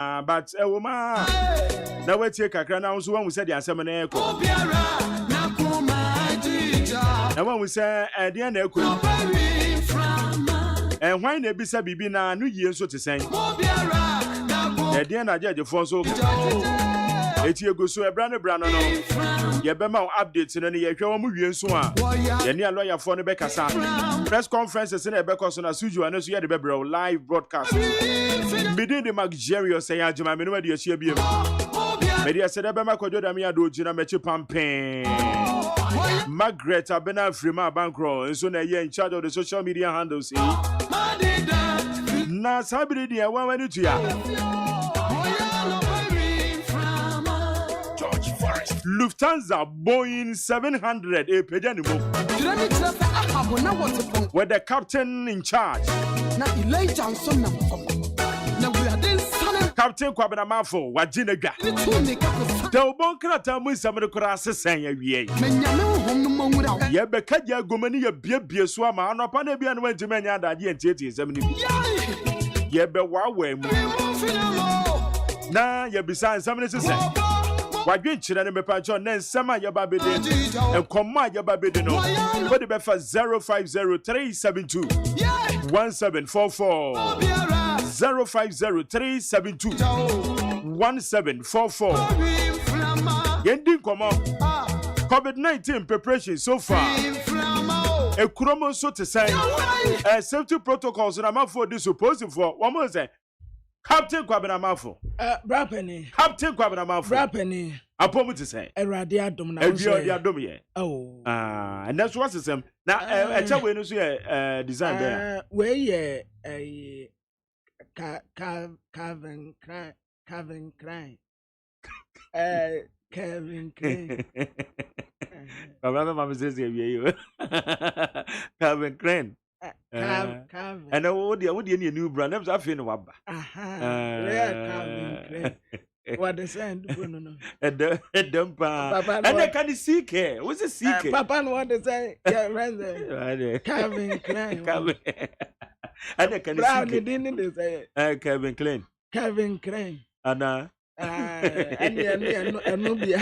but woman na we take kakra na so when we say the asem na eko na when we say e dey na eko and why na bisa bibi na no yie nso te sen e dey na jeje fon so eti ego so ebra no ye be ma update no ye hwe wo mu wie nso a ye ne lawyer for no be kasa press conferences na e be koso na suju ane so ye de be bro live broadcast bidin de magjerio say agyeman me no we de ahia biem me de se de be makojo da me ado gina me chi pampen Margaret Abena Frima Bankro nso na ye in charge of the social media handles na sabiri de wan wani tuya Lufthansa Boeing 700 a pejanimo with the captain in charge Captain Kwabena Mafo wajinega the bonkrata mu samre kura sesen ya wie ye be kaja gomani ya biebie so ama anopa na bia no wantime anya adade entieti ensem ni bi ye be wawa mu na ye bisa ensem ni sesen wadwe chire ne mepa cho na ensem a ye ba bede enkomma ye ba bede no we de be fa 050372 1744 050372 1744 Yendi komo COVID-19 preparation so far e kuromo so te say safety protocols na mafo dey supposed for one more say Captain Kwabena Mafo Brapeni Captain Kwabena Mafo Brapeni apomu te say Erade adom na Erade adom ye oh and that's what system na echa we no so design there we ye Calvin Klein Calvin Klein Mama says you Calvin Klein Calvin and what do you new brand names I feel no waba Calvin Klein what they say no and they can see care what's a secret papa what they say yeah right Calvin Klein and they can see they say Calvin Klein Calvin Klein Anna and Nubia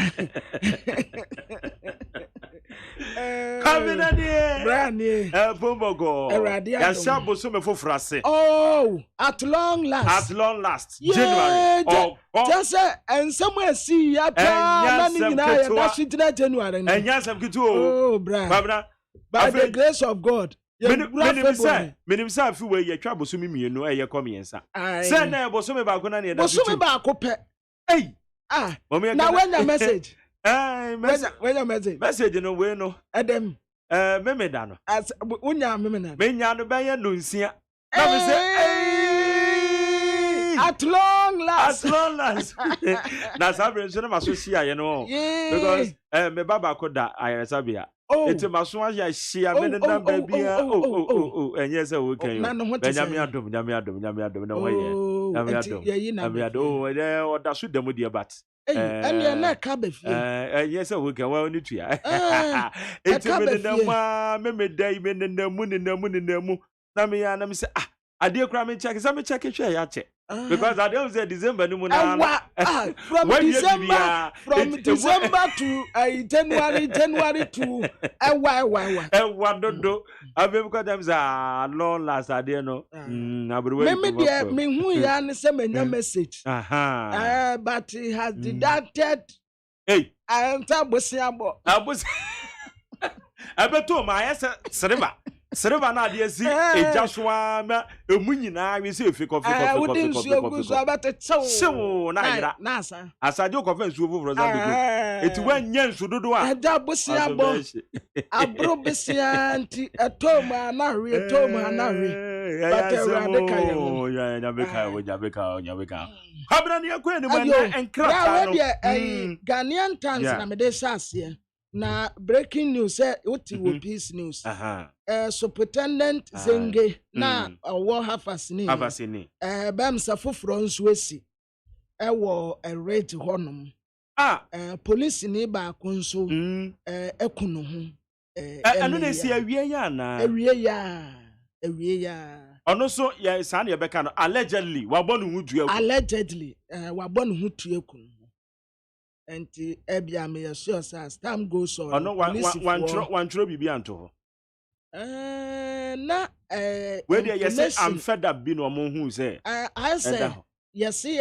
Coming at the Brandy Pombogo Yashabo Sume for Frase. Oh, at long last. At long last. Yeah, January. Just and somewhere see ya January. And yes, I'm good. Oh, Brad. By the grace of God. Minim sa fi we ye twa bosomi mienu e ye komiensa. Say na bosomi ba ko na ne da. Bosomi ba ko pe. Hey. Now when your message? When your message? Message no we no. Adam. Me da no. As unya me na. Me nya no be ye no nsia. Na me say at long last. At long last. Na sabre so na maso sia ye no. Because me baba ko da ayresabia. It's a maso ya shia me na baby. Oh. Enye se we kan yo. Benjamin adom na we ye. Oh, da so dem dia bat. And you na ka be fie. Yes, we can well ni tua. It's me dai me na mu na me ya na me say ade kra me check say me check hwe ya che because I don't say December ni mu na from December to January to ewa dodo abe because them say long last ade no me dey me hu ya ne say me message but he has deducted anta bosiabo abeto ma yesa Sereba na de asi ejaswa ma emunyina we say fi coffee so na ira asaje kofe nsuo foforo zambe eti wanya nsu dodo a aja bosiabo abro besianti etoma na hwe but nyabeka habra ne akwa ni man enkrata no Ghanaian Times na me de sase na breaking news say what will peace news superintendent Zenge na owo hafasini bam safofro nso esi wo rate honom police ni ba ko nso ekunu ho anu na si awie ya na awie ya ono so ya san ye beka no allegedly wabonu hu dua allegedly wabonu hu tue kun enti ebia me sure as time goes on ono one tro bibi anto ho na we dey yes am fed up bi no mo hu say I say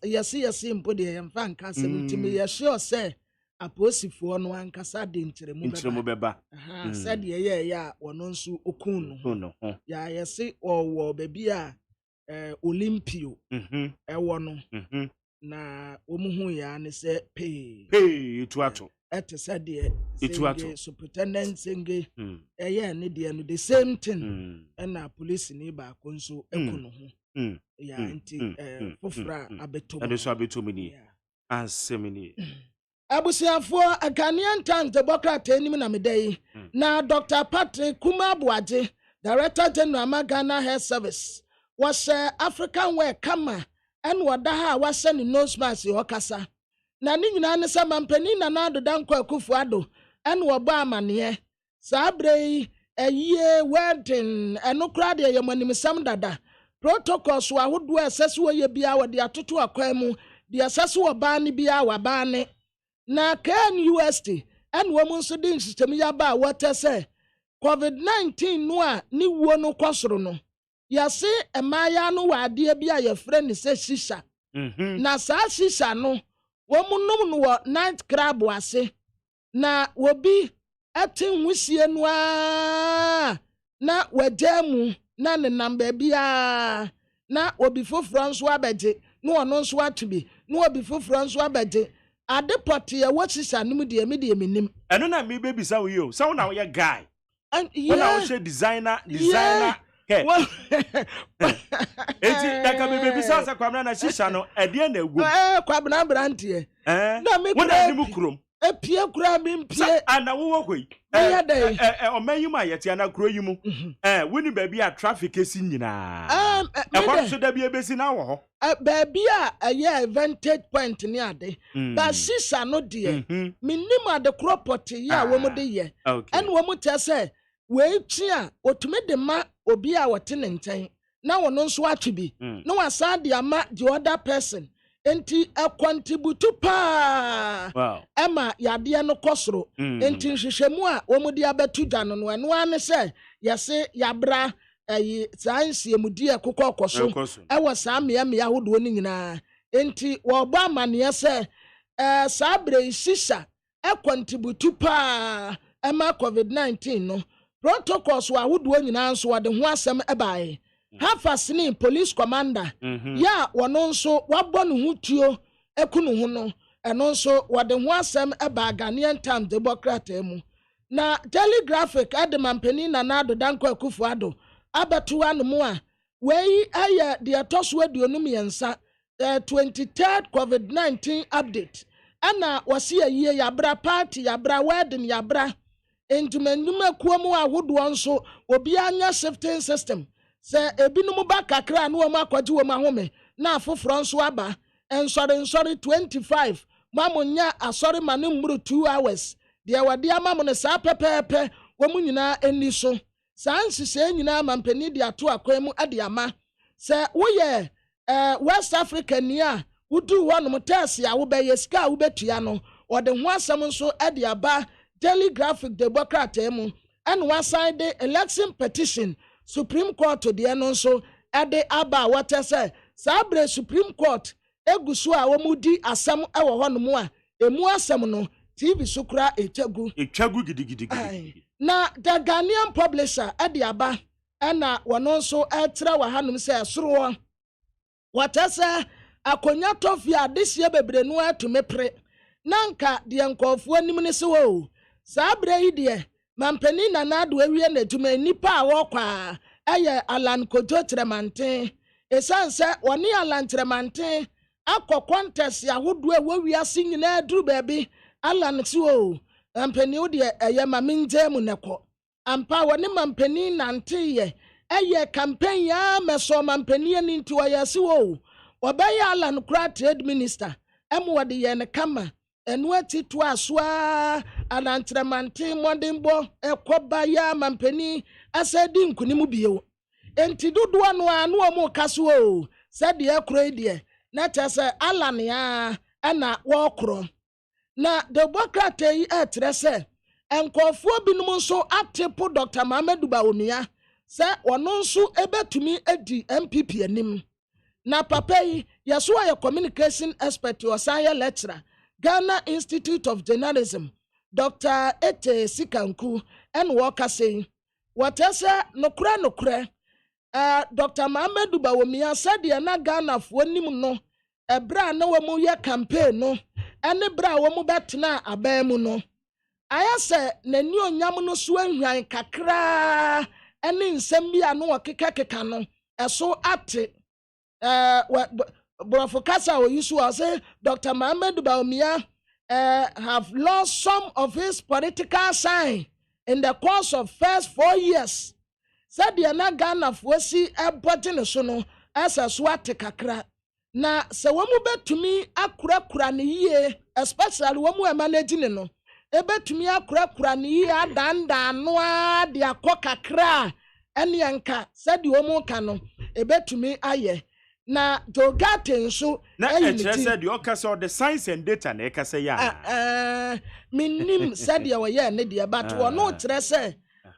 yes mpo de yem fa nka se ntimi ye sure say aposifo no ankasa de nkyeremu beba said ye ya wono nso okun no ya yesi owo baby a Olympio ewo no na omuhu ya ne se pay to ato et said de superintendent senge eye ne de no the same thing na police ni ba ko nso ekunu ho ya nti fofra abeto adeso abeto mini ansemini abusiafo Ghanaian Times Democrat enim na medai na Dr. Patrick Kumabuaje Director General Ghana Health Service was African wear kama and wada ha was ni nose mask okasa na ni nyina ne samampani na nado danko akufuado and woba amane sabre eye wedding enokra de yemanim sam dada protocols wa hodo asese ye bia wode atoto akwan mu de asese wo ba ne bia wa ba ne na KNUST and woman so din system ya ba water say COVID-19 no a ni wo no kwosoro no ya se emaya no wa ade bia ye frɛ ne se shisha na sa shisha no womunum no night crab wase na wobi atin wusie no a na wajamu na ne namba bia na obi foforo nso abeje no ono nso atubi no obi foforo nso abeje ade pote ya wachisa num de menim eno na me baby sa we o sa na we guy and when I was designer hey eti daga me baby sa kwamna na shisha no ede na egu kwabna brante na me kuna ni mukrom epie kura me mpie ana wo koi o manyu ma yete ana kuro yimu woni baby a traffic esi nyina kwa so da bi ebesi na wo ho baby a vantage point ni ade ba sisa no de minim ade crop ya wo mu de ye en wo mu te se we twi a otume de ma obi a wote ne nten na wono nso atwi no wasa de ama the other person enti contribute pa ema yade no kosoro enti hwehwemu a wo mu de abetu dwa no eno ane se yese yabra science emudi ekokọ koso ewo saa me ahodo ni nyina enti wo gba amane se sabre shisha contribute pa ema COVID-19 no protocols wa ahodo nyina nso wode ho asem ebae hafasini police commander ya wono nso wabọ no hutuo ekunu ho no eno nso wode ho asem eba Ghanaian Times Democrat mu na telegraphic ademampani na nado danko akufuado abeto anu a wei aye de atoso aduonum yensa 23rd COVID-19 update ana wasi aye yabra party yabra wedding yabra entumanyuma kuomu ahodo nso obi anya shifting system se ebinum ba kakra na wo makwaji wo mahome na afoforo nso aba ensori 25 mamunya asori mane mmuru 2 hours de wade amamu ne sa pepepe wo munyina eni so sansise nyina mampani de ato akwan mu ade ama se woye West Africa ni a wudu wonom test ya wo be yeska wo betua no ode ho asem nso ade aba telegraphic Democrat mu and one side the election petition Supreme Court to the nso ade aba what say sabre Supreme Court egusu a wo mudi asem ewo honom a emu asem no TV sukura etwagu gidigidi na the Ghanaian publisher ade aba na wono nso etra wa hanum se soro what say akonya tofia desie bebre no atumepre nanka de nkofo anim ne se wo sabre yi de mampani na nado awie na dwuma nipa a wokwa eye Alan Kojo Tremanten esanse woni Alan Tremanten akọ contest yahodo a wawiase nyina duru baabi Alan si o mampani wo de eye maminje mu neko ampa woni mampani nante ye eye campaign ya meso mampani ani nti wayase wo obaye Alan kra trade minister emwode ye ne kama enu atitu aswa Alan Tremanten modembo ekoba ya mampani asedi nkunimu biyo enti dodoa no anu omo kaso o said de ekro de na tese Alan ya na wokro na Democrat yi etre se enkofo binom nso atepo Dr. Mamadou Bawumia se ono nso ebetumi edi MPP anim na papa yi yeso ya communication expert o science lecturer Ghana Institute of Journalism Dr. Ete Sikanku en woka say what ese nokra Dr. Mamadou Bawumia said na Ghana fo nim no ebra na wamu ye campaign no ene bra wamu betena abamu no ayase nani onyam no so ahwan kakra ene nsem bia no okekeka no eso ate Brofokasa o yusu say Dr. Mamadou Bawumia have lost some of his political sign in the course of first 4 years said the na Ghana fo si ebodi ne so no asa so ate kakra na se wamu betumi akura ne yie especially wamu manage ne no ebetumi akura ne yie adanda no a de akokakra ene enka said the wamu ka no ebetumi aye na Dogate nso na said the okasa the science and data na ekasa ya minim said the we ne de but wono kire se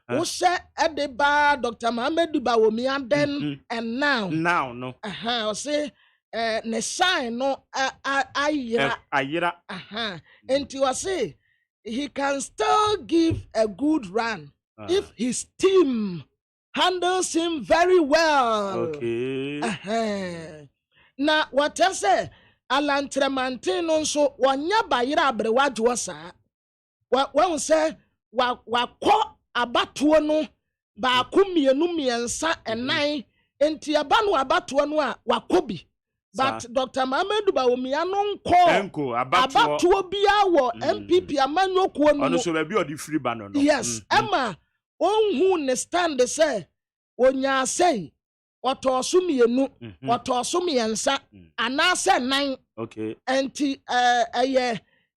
wo se edeba Dr. Mamadou Bawumia then and now no o say ne sign no ayira enti we say he can still give a good run if his team handles him very well. Okay. Na what I say, Alan Tremantin nso wanya bayira abrewa josa. Wa say wa ko abatuo no ba kumienu miensa enan enti aba no abatuo no a wakobi. But Dr. Mamadou Bawumia no nko abatuo bia wo MPP amanyokuo no. Ono so be odi free ba no. Yes, Emma onhu ne stand say onya say otoso mienu otoso miensa anase nan. Okay. Enti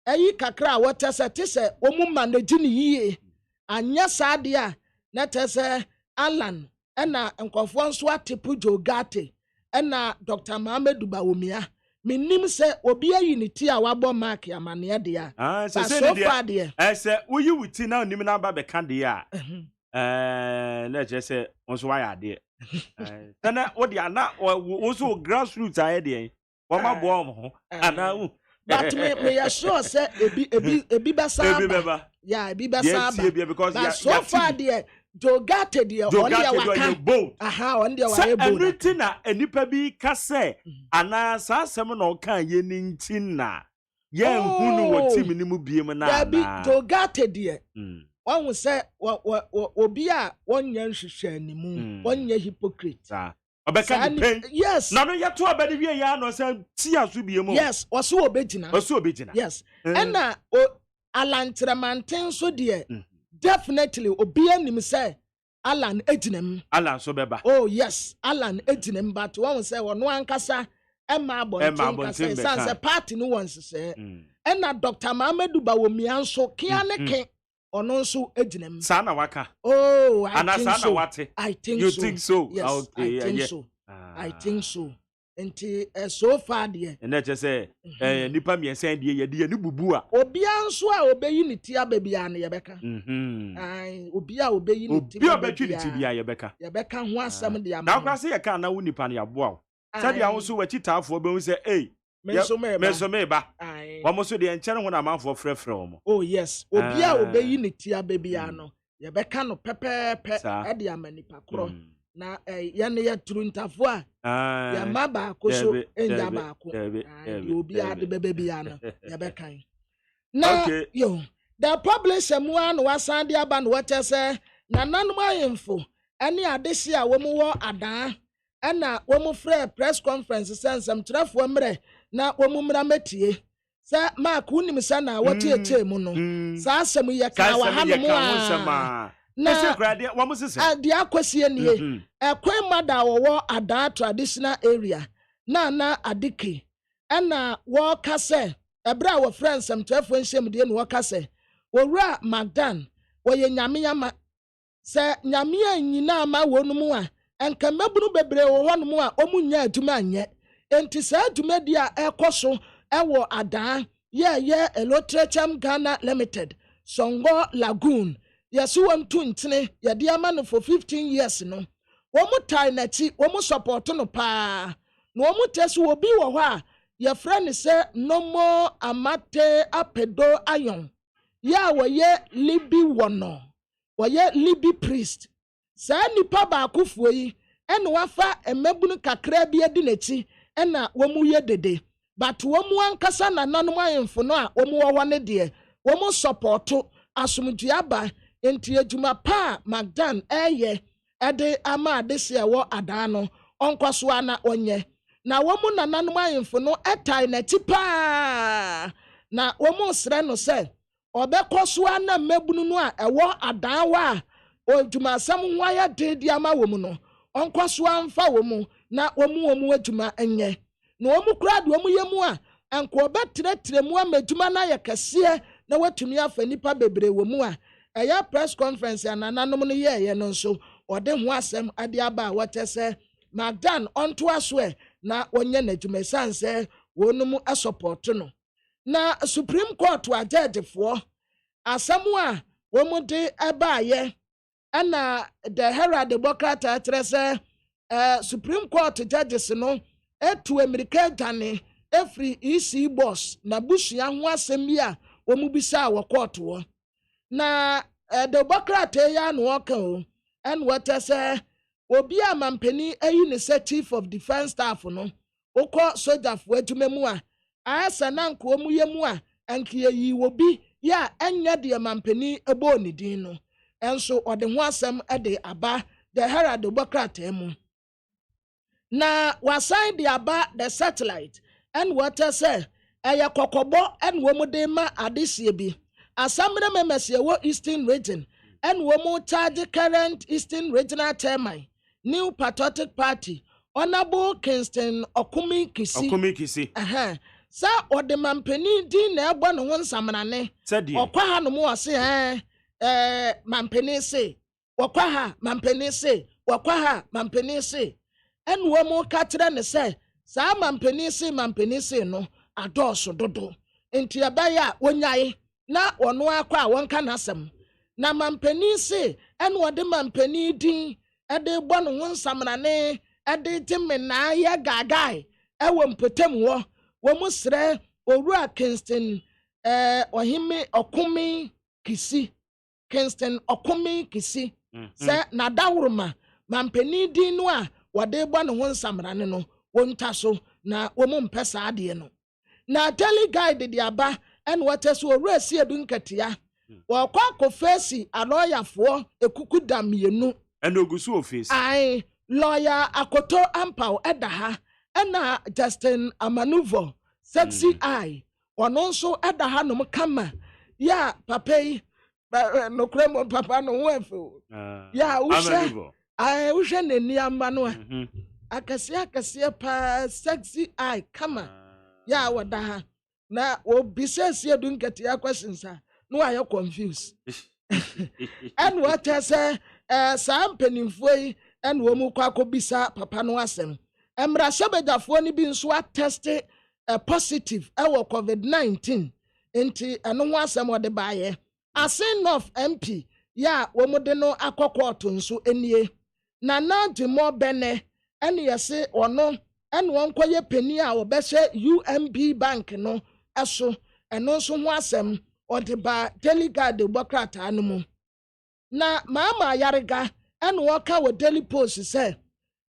ayi kakra wotese tese omu manage ni yie anya sade a na tese Alan ena nkofo nso atepu Jogate ena Dr. Mamadou Bawumia minim se obi ayiniti a wabo mark amane de a so far de say we you wuti na onim na ba be kan de a na je say onso wa ya de na wo de ana wo so grassroots aye de wo ma bo ho ana but me sure say ebi basa yeah ebi basa because so far de Jogate de on dia waka on dia wa bold everything na enipa bi ka say ana sa asem na o kan ye ni ntin na ye nhunu wo team ni mu biem na na Jogate de won say obi a wonnya nhwehwe animu wonnya hypocrite obeka di pain yes na no yeto abedi wie ya no say ti aso biem yes oso obegina yes na Alan Tremantin so de definitely obi anim say Alan ejinem Alan so beba oh yes Alan ejinem but one say wono ankasa emma bontin say party no one say na Dr. Mamadou Bawumia nso kia ne ke ono nso ejinem sa na waka oh I think so. I think you so. think so yes, okay I think so I think so enti so far de and that just say nipa mi ensen de ye ni bubu a obi anso a obeyi ni tia babia na yebeka ai obi a obeyi ni tia obi obetwi ni tia yebeka ho asem de am na kwa se ye ka na wo nipa na yabo a said ya wo so wachi taafo be hu se menso me ba wo mo so de enchere ho na manfo frefre wo mo oh yes obi a obeyi ni tia babia no yebeka no pepepe e de amanipa kro na yane ya truntafo a ya maba akoso enja ba ako obi ade bebe bia no ya bekan na yo the publisher mu an wasan de aba no wache se na nanom ayemfo ene adehye a wo mu wo adan na wo mu frɛ press conference sensem trafo mre na wo mu mra metie se mark unim sa na wotie mu no sa asem ye ka wa ha no na the akwesi nie ekwen mada wo ada traditional area na adike na wo kase ebra wo friends am twefo nsem de no wo kase wowura magdan wo ye nyame yama se nyame anyina ma wonum a enka mabunu bebre wo hono a omunya adwuma anye enti saa adwuma dia ekoso ewo adan ye Elotrecham Ghana Limited Songo Lagoon yesu wontu ntene ye de ama no for 15 years no womu tai na chi womu support no pa no womu tesu obi wo ho a ye friend se nomo amate apedo ayon ya woye libi wono woye libi priest saa nipa ba akufuo yi ene wafa emebunu kakra bi adi nachi ena womu ye dede but womu ankasa na nanom ayemfo no a womu wo ne de womu supporto asomdua ba enti adwuma pa Magdan eye ede ama adese wo adan no onkwaso ana onye na womu na nanom ayemfo no etai na ti pa na womu sre no se obekwaso ana mebunu no a ewo adan wa odwuma asam ho ya de ama womu no onkwaso amfa womu na womu adwuma enye na womu kura de womu yemu a enko obetre mu amadwuma na yakese na watumi afa nipa bebre womu a eya press conference ya nananom no ye no nso ode ho asem ade aba wotese Magdan onto aso na onye na adwuma sanse wonum support no na Supreme Court wa judgefo asem a womu de abaye ana the Herald Democrat atrese Supreme Court judges no etu America dane every EC boss na busua ho asem bia womu bisa wa court wo na the Democrat ya no oka o and what say obi amampani ayi ne say chief of defense staff no okọ soldier fo adwuma mu a asa na nko mu yemu a anke yi obi ya enya de amampani ebo ne din no enso ode ho asem ede aba the Herald Democrat emu na wasan de aba the satellite and what say aya kokobo and womu de ma adesie bi asamre memese wo Eastern region and womu charge current Eastern regional chairman New Patriotic Party Honorable Kingston Okumi Kisi sa ode mampani din na egbo no nsamrane okwa ha no mo se mampani se okwa ha mampani se okwa ha mampani se en wo mo ka kire ne se sa mampani se no adoso dodo enti abaya wonyae na ono akwa wonka nasem na mampani se en wode mampani din ede gbo no nsamrane ede timena ya gagai ewo mpotem wo musre Owura Kingston ohime Okumi Kisi Kingston Okumi Kisi se na dawruma mampani din no a wode gbo no nsamrane no wontaso na womu mpesa ade no na daily guide de aba en wateso Owura si edunkatia wakwa kofesi aloyafo ekuku damienu enogusu office ai lawyer Akoto Ampaw edaha ena Justin Amanuvo sexy eye ono nso edaha no kama ya papai no kremo papa no wefu ya usha ai usha neni amba no akase pa sexy eye kama ya wadaha na obisesi edunkatia questions no are you confused and what I say some penifoi and womu kwako bisa papa no asem emra sebedafo ni bi nso attest positive ewo COVID-19 enti eno ho asem ode baaye asin of MP ya womu de no akokọ nso enie na de mo bene ene yese ono ene wonkoye peni a obehye UMB bank no eso eno nso ho asem ode ba delegate Democrat anumu na mama yarega ene woka wo Daily Post say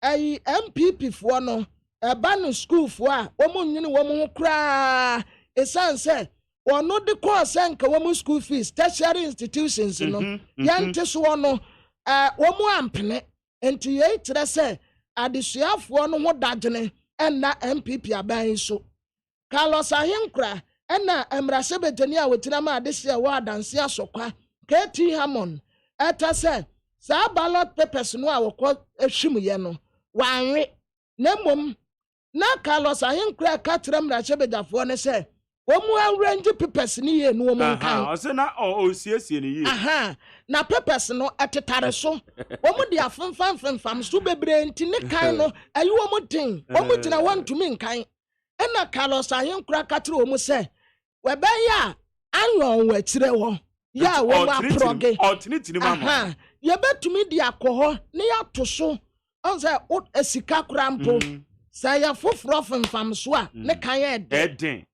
ayi MPP fo no eba no school fo a omunyini wo mu kra esanse ono de course nka wo mu school fees tertiary institutions no yante so no wo mu ampene enti ye kire se adesuafo no ho dagene enna MPP aban so Carlos Ahinkra enna emrase bejani a wetina ma adese wa adanse asokwa KT Hammond eta se sa ballot papers no a wokọ ehwimuye no wanwe na mom na Carlos Ahinkra ka kire emrase bejafo ne se Womu range papers ni ye no womu kan. Ose na o siesie ni ye. Na papers no etetare so. Womu de afemfam so bebre nti ne kan no ayi womu den. Womu tina wantumi nkan. Ena Carlos Ayenkura katire womu se webe ya anyon wachire wo. Ya womu aproge. Alternate mama. Ye betumi di akoho ne ya to so. Onse esika krampo. Sa ya foforo femfam so a ne kan eden.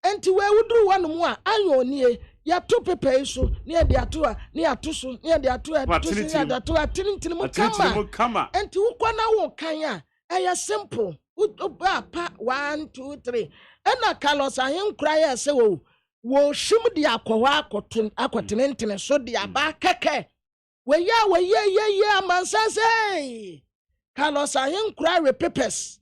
Enti we wuduru wanu a anyo nie ya to pepe so ne de ato a ne ato so ne de ato a to so ne de ato a tinintini mu kama enti wukwa na wo kan a eya simple ba pa 1 2 3 ena Carlos Ayenkura ya se wo shim de akwa akotinintini so de aba keke we ye amansase Carlos Ayenkura repepes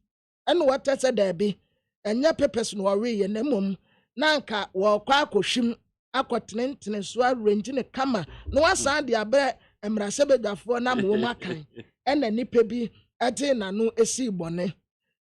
ena what said there be enya pepes no worry ye na mum nanka wo kwa akohwim akotenentene so arrange ne kama no wasan de abre emrasebedafo na mo makan ena nipa bi ate na no esi bone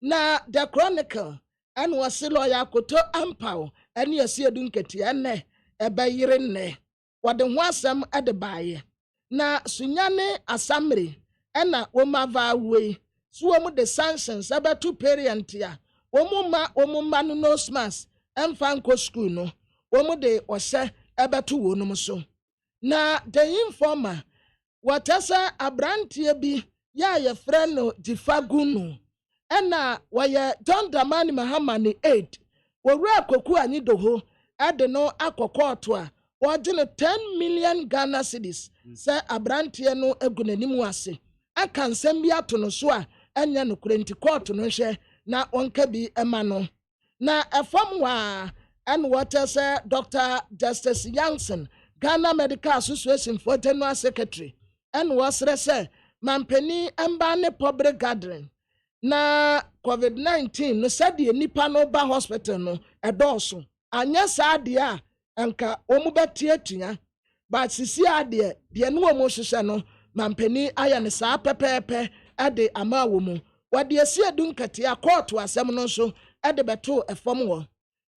na the chronicle en wase lawyer akoto ampaw ene esi edunketi ene ebayire ne wode ho asem ade baaye na sunyane asamre ena womava we so womu the sanctions abetu parent ya womuma no nose mask emfanko school no womu de ose ebetu wonum so na the informer watasa abrantie bi ya ye frɛ no difagunu ena waye John Dramani Mahama ni 8 wowura akoku anyi doho ade no akokoto a wode no 10 million Ghana cedis sɛ abrantie no egunanimu ase aka nsɛm bi ato no so a enya no kurenti court no hwɛ na onka bi ema no na efam wa and what say Dr. Justice Youngson Ghana Medical Association for General Secretary and was say mampeni embane public gathering na COVID-19 no said the nipa no ba hospital no edoso anya saade a anka omu betie but sisi ade de no omu hwehwe no mampeni aya ne saa pepepe ade ama wo mu wade esi edunkati a court asem no so ade beto efom wo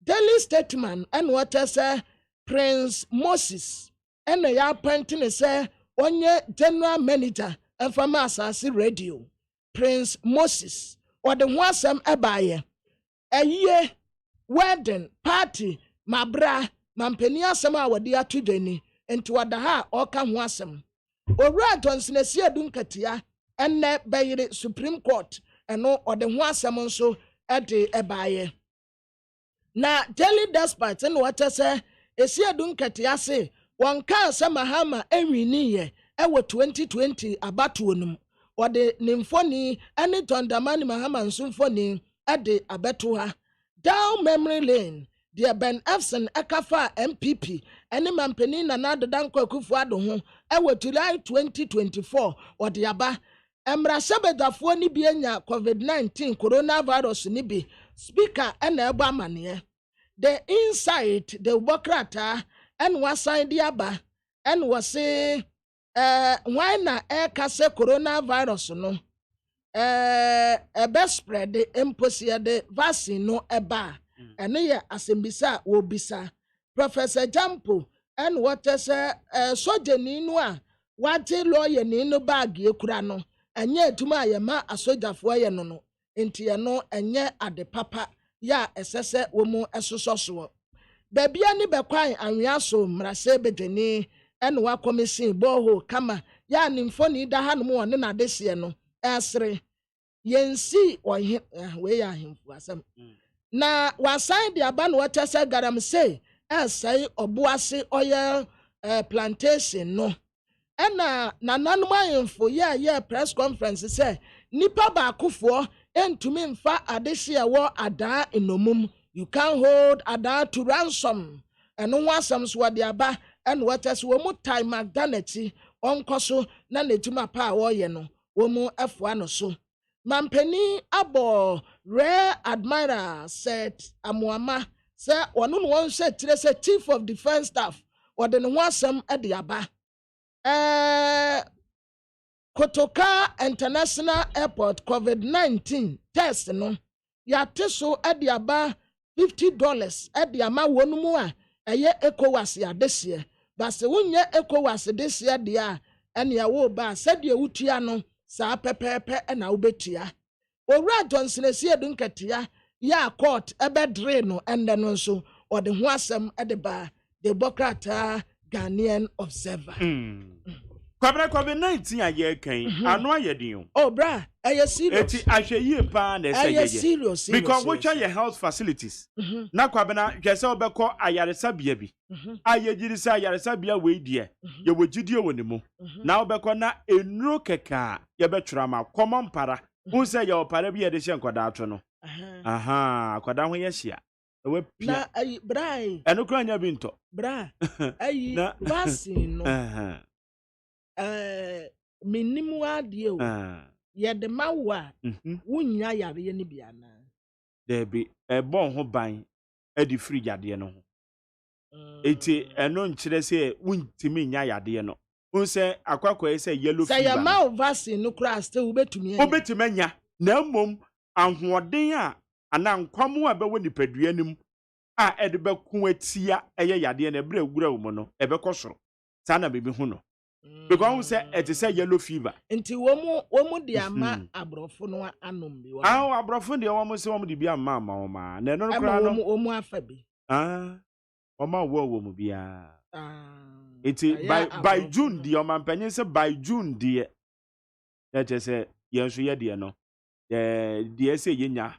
Daily Statement and what say Prince Moses and ya appointing say onye general manager and from Asasi Radio Prince Moses or the wasam ebaye a year wedding party mabra mampenia sama wadi atudeni into wadaha or kam wasam or radons nesia dunkatia and ne bayre Supreme Court and no or the wasam so at the ebaye na Daily Despite and what I say esi adunkati ase wanka asa Mahama enwini ye ewo 2020 abatu onum ode nimfoni ane John Dramani Mahama nsumfoni ade abeto ha down memory lane the Ben Efson ekafa MPP ene mampeni na nadodanko akufo ado ho ewo July 2024 ode aba emrashabedafo ni bi enya COVID-19 coronavirus ni bi speaker ena eba amane the inside the bokrata and was signed the aba and was say why na kase coronavirus no best spread the impossible the vaccine no eba and ye asembisa wo bisa Professor Jampo and what say soja ni no a wate lawyer ni no bag ye kura no enye tuma ye ma asojafo ye no no enti ye no enye ade papa ya esese womu esososo babia ni bekwan anwea so mrase bedwani ene wa commission boho kama ya ni mfoni da hanom won na dehye no esre yensi ohe we ya ahemfu asem na wasan de aba no watese garam say esai oboase oye plantation no ena nananom ahemfu ya press conference say nipa ba akofo entumi mfa adehye wo ada enomum you can hold ada to ransom eno wasam so wade aba eno watese wo mu time magdanati onkoso na netuma pa wo ye no wo mu efo no so mampeni abo Rear Admiral said amuama say onu no won say tire say Chief of Defence Staff wode no wasam ade aba Kotoka International Airport COVID-19 test no yate so ade aba $50 at the amount one more a year ECOWAS ya this year. But se wunye ECOWAS this year dia and ya wo ba said ye utiano sa pepe and na ubetia. Ora Johnson is here dunkatia ya court ebe dreno and then also or the wasam at the bar the Bokrata Ghanaian Observer. COVID-19 a year came, I know you do. Oh, bra, are you serious? I shall you pan and say serious because which are your health facilities? Now, Quabana, Jessel Beko, I had a subyabi. I did say I had a subia way, dear. You would Judio when the moon. Now, Becona, a no keka, your betrama, common para, who say your parabia de Shanquadrano. Aha, Quadam, yes, ya. Na ay brai and Ukraine binto bra ay vaccine minimu adie o ye de mawa wunya yare ni bia na there be e bon ho ban e di free yade no ho eti eno nkire se wuntimi nya yade no unse akwakwa se yellow fever say ya ma vaccine no kra still ubetumi nya na mmom ahoɔden a ana nkwamu a bɛwɔ nipadua nim a ɛde bɛko atia ɛyɛ yade na ɛbrɛ agura wo mu no ɛbɛkɔ soro saa na bɛbi hu no because we say it is yellow fever nti wo mu de ama abrofo no anom bi wa abrofo de wo mu se wo mu de bi ama wo ma na no kra no wo mu afa bi wo ma wo mu bia iti by June di o man panyin se by June di ya che se yen so ye de no de se yenya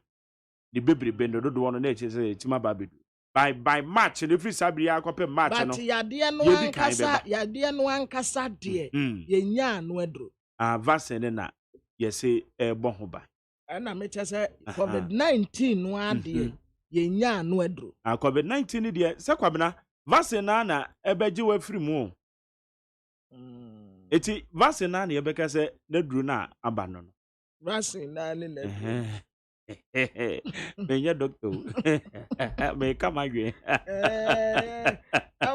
de bebrebe no do no na che se tima ba bedu by March the free sabri akope March no but yade no ankasa de yenya no adro vaccine na yese bon ho ba na me che se COVID-19 no ade yenya no adro COVID-19 de se kwabena vaccine na ebeje wa free mu eti vaccine na ebeka se na duro na aba no vaccine na ne na Benye doctor. Me come again. I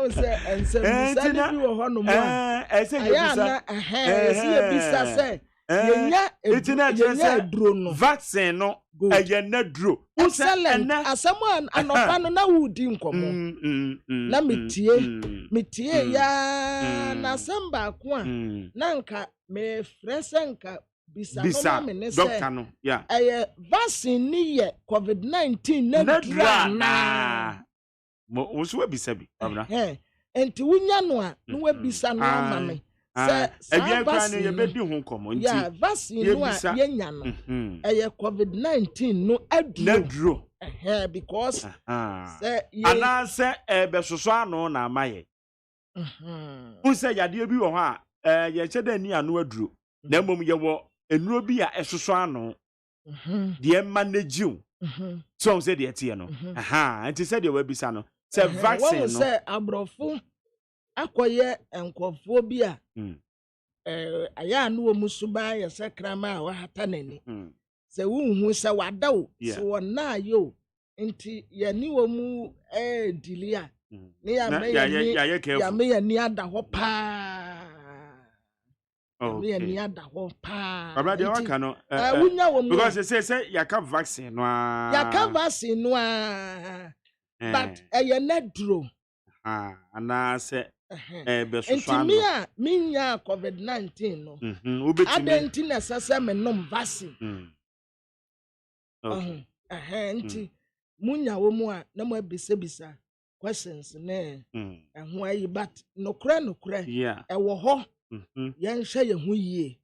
was and say you were one more. I say drone vaccine no na dro. Excellent. As someone anofano na wudi nkomo. Na metie ya na samba kwa na nka me fresenka bisa doctor no yeah vaccine ni ye COVID-19 na dra mo so bisa bi abna enti wunya no a no wabisa no ama me se vaccine ye bedi ho komo nti yeah vaccine no a yenya no COVID-19 no aduro because ana se be soso ano na amaye unse yade bi wo ho a ye cheda ni ano aduro na mom ye wo enuro bi a esoso ano de manage you so say de tie no enti say de wabisa no say vaccine no say abrofo akoye enkofo bi a aya no musuba ye se krama a wahata nani say wunhu say wadaw so wona yo enti ye ni wo mu dilia ni ya me ya ni ada ho pa okay. Ni ada ho pa. Abra de waka no. Because they say yaka vaccine no. Yaka vaccine no. But na duro. Ana say be so so. Enti a minya COVID-19 no. Adenti na sase me nom vaccine. Okay. Enti munya wo mu a na mo bisa questions ne. Ho ayi but no kra. Yeah. Ewo ho. Yan hye ye ho yie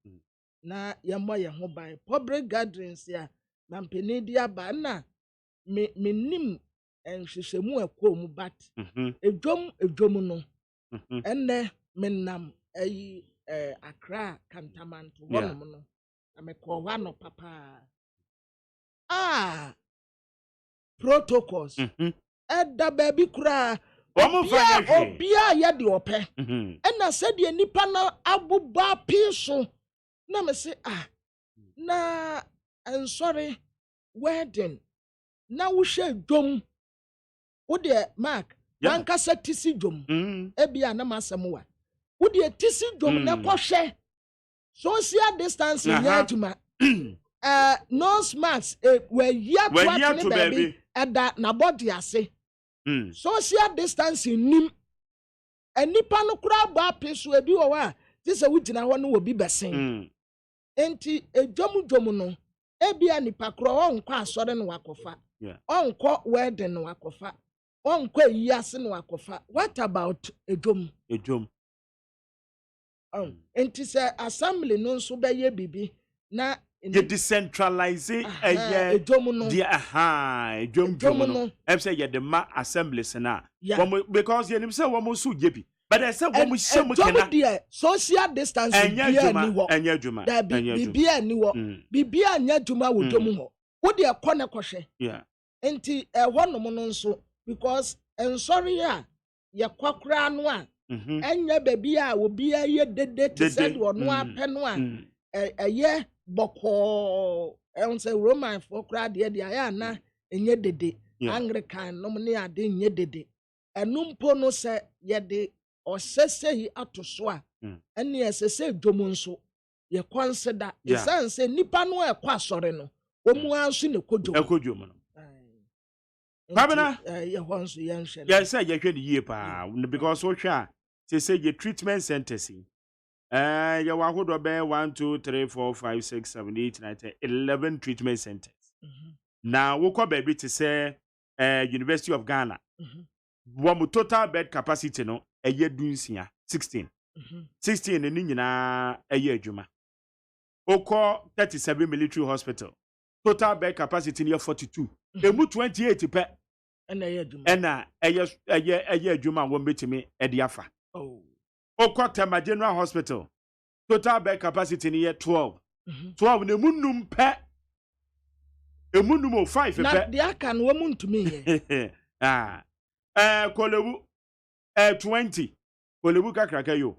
na yemmo ye ho ban public gatherings ya na mpeni dia ba na menim enhwehwemu akom but edwom no enne menam ayi Accra Cantonment wonom no na me ko wa no papa protocols edda baby kura obia ya de ope na said ye nipa na abuba piso na me say na sorry wedding na wo hwe dwom wo de mark wanka satisi dwom ebia na masem wa wo de tisi dwom na ko hwe social distancing ya aduma nose mask were year to baby that na body ase social distancing nim enipa no kura ba peso ebi wo wa ti se wugina ho no obi besen enti edwomudwomu no ebia nipa kura onko asore no wakofa onko wedding no wakofa onko yiase no wakofa. What about edwom enti se assembly no nso be ye bibi na the decentralizing edwom no em say ye the ma assemblies na because ye nim say wo so ye bi but I say wo shemu kena social distancing anya dwuma bibi ani wo bibi anya dwuma wo dwom ho wo de ekọ hwe enti ehwonom no nso because ensori a ye kwakra no a enya baby a obi aye dede te said wono apẹ no a eye boko say Roman for kra de ya na enye dede Anglican no ne ade enye dede enumpo no se ye de osesehi atoso a ene esese dwom nso ye consider esanse nipa no ekwa asore no omu anso ne kodwom no Babena ye honso ye nhwe ye say ye hwe de yie pa because so hwe a say ye treatment centers ye wa hodo be 1 2 3 4 5 6 7 8 9 10 11 treatment centers now we ko baby to say University of Ghana wo total bed capacity no eye dunsia 16 16 ni nyina eye adwuma oko 37 military hospital total bed capacity near 42 emu 28 pe ena eye adwuma ena eye adwuma wo betimi e de afa Okotema General Hospital total bed capacity near 12 12 ne munum pe emunum 5 pe na dia kan wo muntumi ye Kolebu 20 Kolebu kakraka yo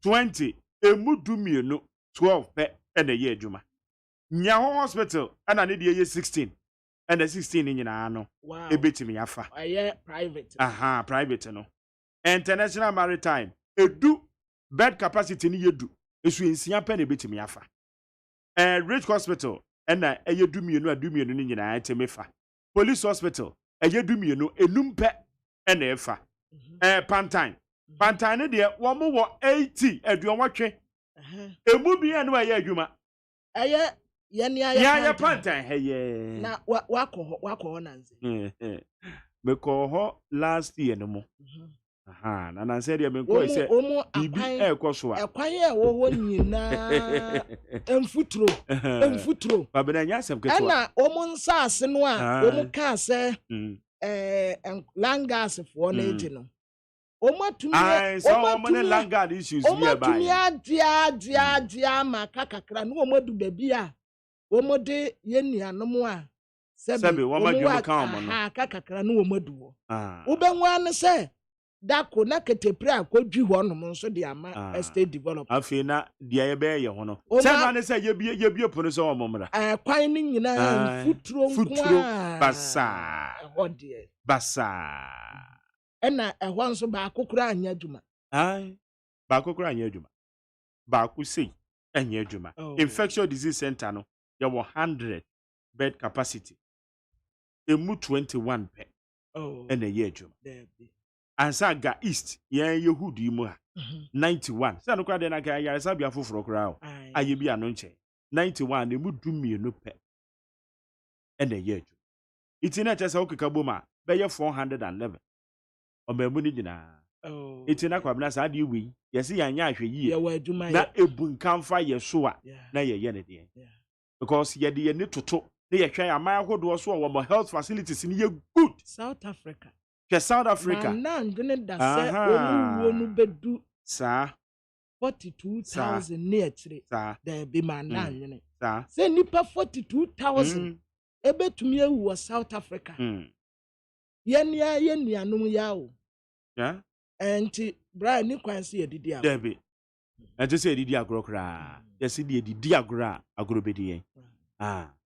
20 emudumienu 12 pe ena ye adwuma Nyaho Hospital ana ne de ye 16 ena 16 nyina no ebetimi afa aye private private no International Maritime edu bed capacity ni yedu esu ensia pe na ebetimi afa Rich Hospital ena eyedumienu adumienu ni nyina atemefa Police Hospital eyedumienu enum pe ena efa Pantine de wo mo wo 80 aduonwotwe emu bi enu aye adwuma aye ya Pantine heye na wako nanze meko ho last year no mo na na say dia menko say bibi ekoso a ekwan e wo ho nyina emfutro babena nya asem keto na nsa ase no a omu ka se langas for na age no omatumi langas issues nearby dia ma kakakra no omadu baby a omode ye nuanom a sebe womadwum ka omo no kakakra no omadu wo benwa ne se dako na ketepre akodwi ho no nso de ama estate development afina dia ye be ye ho no se ma ne se ye bie pono so omomra kwan ni nyina futuro basa hodie basa ena ehwo nso ba akokura anya adwuma ba akokura anya adwuma ba akusi anya adwuma infectious disease center no ye 100 bed capacity emu 21 pe ena ye adwuma Ansaga East Yehudi mu 91 say no kwa de na ka yaresa bia foforo kra o aye bia no nche 91 emu dumienu pe ena ye adwuma itina chesa okeka boma be ye 411 omemu ni gina itina kwa bna sa de wi yesi yanya ahwe yie na ebunkamfa ye so a na ye ne de because ye de ne toto na ye hwa amaya hodo so wo health facilities ni ye good South Africa South Africa. Na ngene da se omu no bedu sa 42,000 near 3 there be man na ngene sa se nipa 42,000 ebetumi ewu South Africa ye nuanom ya o enti bra ni kwanse edidi a there be enti se edidi agro kra yesi de edidi agro agro bedi yen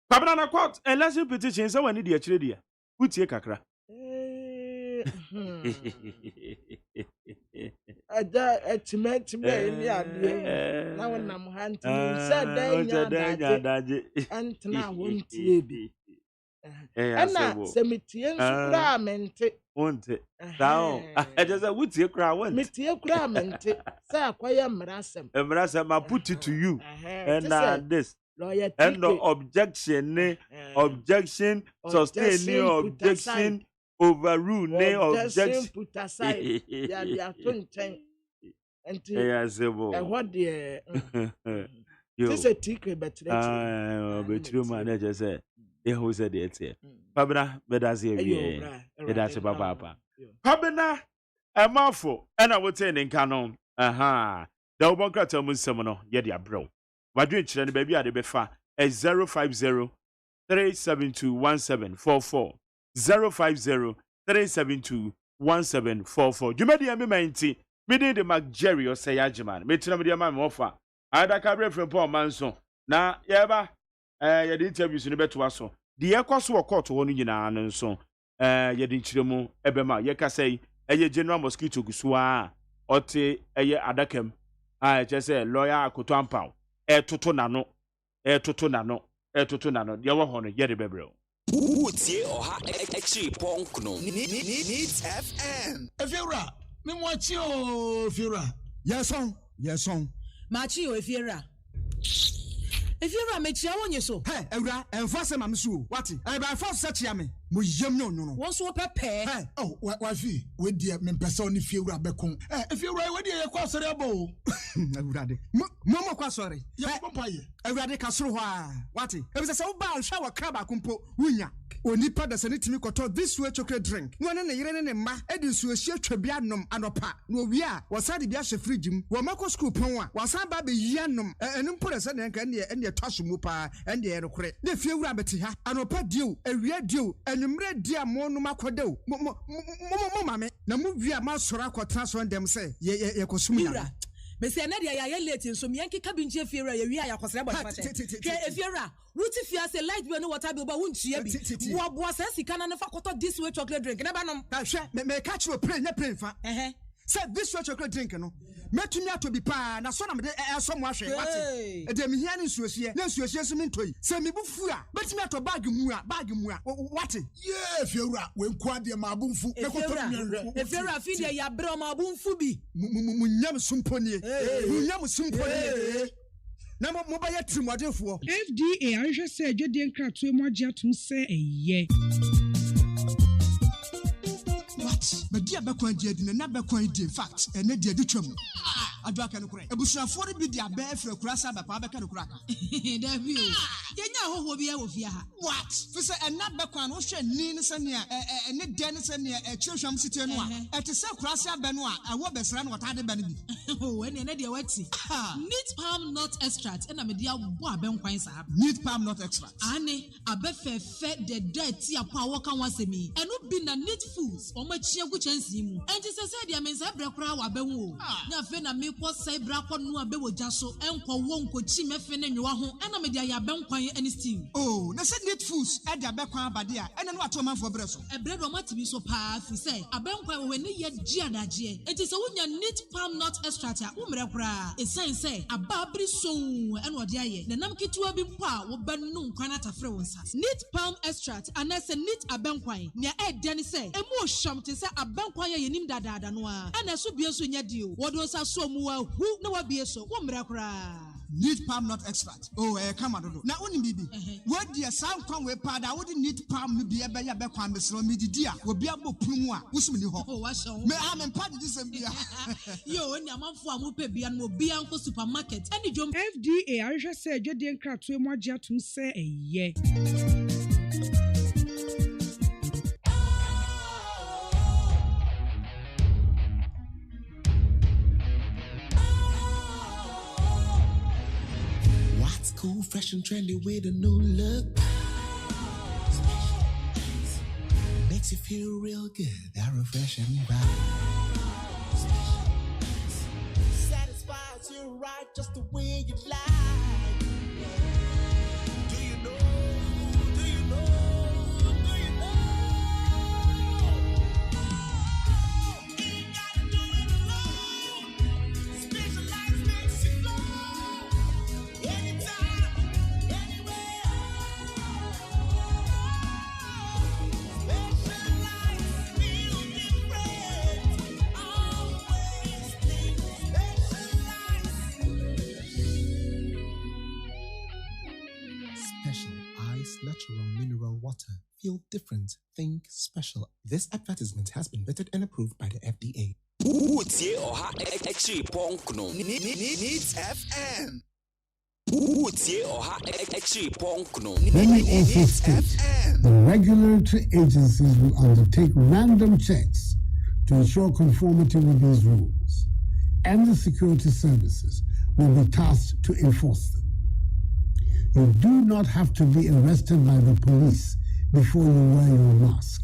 Kwabena na court election petition se wani de akire dia utie kakra Ada etime ni ade na wonam hanti ni se dan daje antna wontie bi ana se metie nsu kura mente wonte dawo ejeza wutie kura wonte metie kura mente se akoye mrasem I put it to you and this and no objection sustain objection overrule objection put aside ya tonten enti what the this a ticket betre betru man na je say e ho say the etie pabena bedaze ewie bedaze papa pabena amafo na wote ne nka no da obonkrata mu nsem no ye de abrew wadwe kire ne ba bi ade befa 050 3721744 050 3721744 Jumedi ya menti midi de Jerry or say AGYEMAN metina media ma mofa ada ka bre from Paul Manson na yeba ye de interviews ni beto aso de ye kwaso wo court wo no nyina no nso ye de nchiremu ebema ye ka say eye general mosquito gusua ote eye adakam che say lawyer akoto ampaw toto nano de wo ho no ye de bebreo Utie oha echi ponkno Needs FM Efiera me mochi o Efiera yes on machi o Efiera me chia wonye so hey ewra enforce ma mso what e ba force chia me mo yem no won so pepe hey oh wa fi we die me pese oni Efiera bekon Efiera we die ye kwa sori abo ewra de mo kwa sori ye papa ye ewra de ka soro ho a what e be se wo ba hwa wa kraba kompo wunya onipa da sane timi koto this way chocolate drink no ne yire ne mma edi nsuo hie twabia nom anopa no wi a wasade bia hye fridge mu wo mako school pon a wasan ba be yi anom enu mpore se ne nka ne twaso mu pa ende ye rekore ne fie wura beti ha anopa dio awia dio enumre dia mo no makodew mo mame na mu wi a ma sora akotra so ndem se ye kosum ya Mesi na dia ya late nso miyanki kabinji Efiera ya wi ya kwasere bo fache ke Efiera wuti fia se light bi no water bi ba wuntua bi bo se sika na fa koto this way chocolate drink na ba nom ka hwe me catch you play na play fa say this way chocolate drink no metumi atobi pa na so na me so mo ahwe wate e de me hia ne nsuohie na nsuohie so me ntoi se me bufu a betumi ato bag mu a wate yeah Efiera we nko ade ma abunfu e koto me hwe Efiera fi de ya bre ma abunfu bi munyam sumponie na mo ba ya trimodefo FDA anhwe se adwede nkratoe mo agye atum se eye but dia be kwan dia di na be kwan di in fact ene dia di twam adwaka no kure ebusuafo de bi dia be afre kura sa be pa be ka no kura ka da bi o yenya hoho bi ya wo fia ha what fi se ena be kwan no hwe ni ne se ne ene de ne se ne chirhwam site no a ete se kura sa be no a awo besra no wata de be no bi o ene ne de wati neat palm nut extract ena me dia bo abenkwan sa neat palm nut extract ane abefefe de dirty apa awoka wasemi eno bi na neat foods o ma chiagu chansi mu enti se dia mensa bre kura wa benwo na fe na me ko sai bra ko no abewoja so enko wo nko chi mefe ne nwa ho ena me dia ya benkwan ani steam oh na se neat foods e dia bekwan abade a ena no ato manfo bre so e bre do matimi so pa fi say abenkwan we ne ye gi adaje enti se wonya neat palm nut extract a wo mre kura e say ababri so ena ode aye na nam kitua bi mpo a wo banu nkwan atafre won sa neat palm extract anase neat abenkwan ne e de ne say emu ohwam te se abenkwan ye nim dadaada no a ana so bie so nya dio wodo sa so mu wa hu na wa bie so wo mre kura neat palm nut extract oh come on na oni bibi what dia san kwan we pa da wo di neat palm no bia be ya be kwan mesro mi didi a obi abopuru mu a wusum ni ho oh wa so me am pa didi sem bia yo oni amanfo amope bia no bia nko supermarket ani jom FDA anhwe se adwede nkratoe mo agye atum se eye Cool, fresh and trendy with a new look. Makes you feel real good, that refreshing vibe. Satisfies you right just the way you like. Do you know? water. Feel different. Think special. This advertisement has been vetted and approved by the FDA. Needs FM. Let me also state the regulatory agencies will undertake random checks to ensure conformity with these rules, and the security services will be tasked to enforce them. You do not have to be arrested by the police before you wear your mask.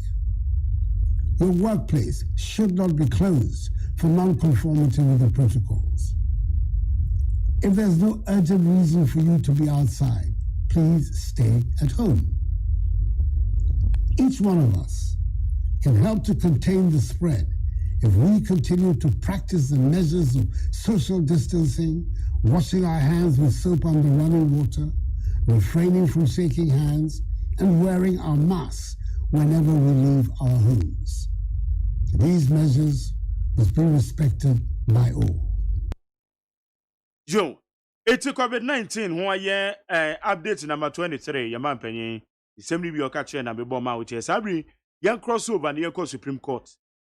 Your workplace should not be closed for non-conformity with the protocols. If there's no urgent reason for you to be outside, please stay at home. Each one of us can help to contain the spread if we continue to practice the measures of social distancing, washing our hands with soap under running water, refraining from shaking hands, and wearing our masks whenever we leave our homes. These measures must be respected by all. Joe, it's a COVID-19 who are update number 23, your man penny. Assembly be your catcher and be bomb out here. Sabri, young crossover near Supreme Court.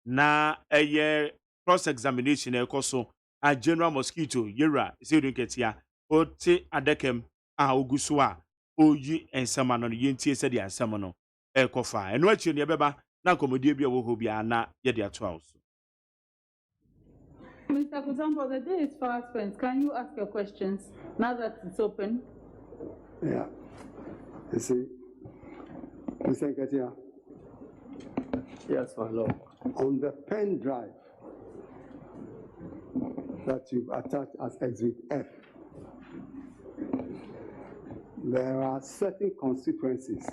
Na a year cross examination, a coso, a general mosquito, Yera, Zedun Ketia, Ote Adekem, Augusua, Oji, and Saman on the Yinti said the Samano, Ekofa, and what you never now commodibia will be Anna Yedia 12. Mr. Kuzambo, the day is fast spent. Can you ask your questions now that it's open? Yeah. You see, Mr. Ketia. Yes, my lord. On the pen drive that you've attached as Exhibit F, there are certain constituencies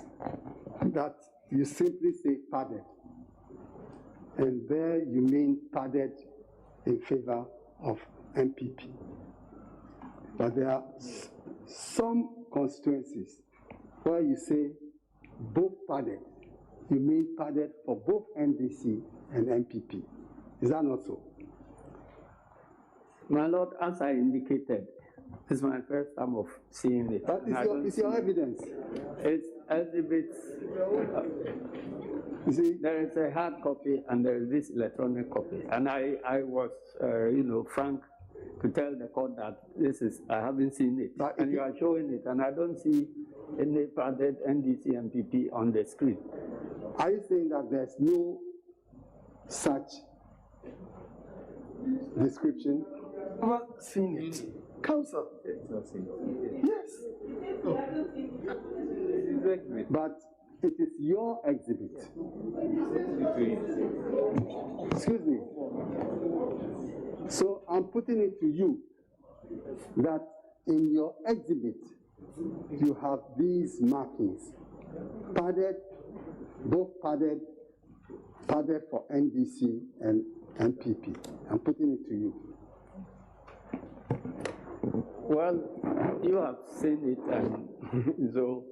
that you simply say padded, and there you mean padded in favor of MPP. But there are some constituencies where you say both padded, you mean padded for both NDC and MPP. Is that not so? My lord, as I indicated, this is my first time of seeing it. But it's your evidence. It's exhibits. You see, there is a hard copy and there is this electronic copy. And I was, frank to tell the court that I haven't seen it. But and you are showing it, and I don't see any padded NDC MPP on the screen. Are you saying that there's no such description? I haven't seen it. Counsel. Yes. But it is your exhibit. Excuse me. So I'm putting it to you that in your exhibit you have these markings. Padded, both padded for NDC and MPP. I'm putting it to you. Well, you have seen it, and so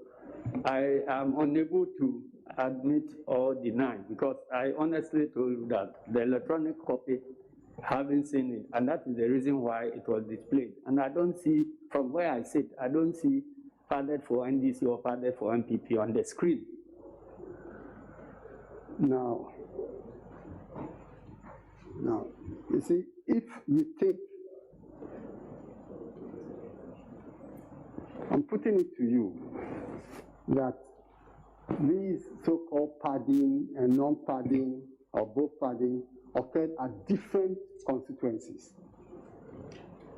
I am unable to admit or deny, because I honestly told you that the electronic copy, haven't seen it, and that is the reason why it was displayed. And I don't see, from where I sit, I don't see padded for NDC or padded for MPP on the screen. Now, you see, if you take, I'm putting it to you that these so-called padding and non-padding or both padding occurred at different constituencies.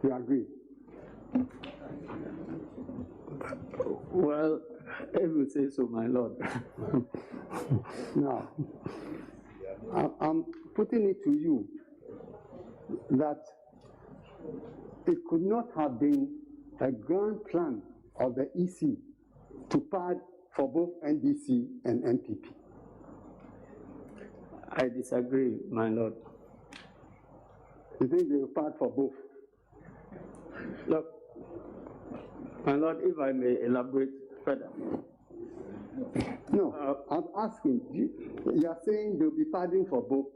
You agree? Well, if you say so, my lord. Now, I'm putting it to you that it could not have been a grand plan of the EC to pad for both NDC and MPP. I disagree, my lord. You think they will pad for both? Look, my lord, if I may elaborate further. No, I'm asking. You are saying they'll be padding for both.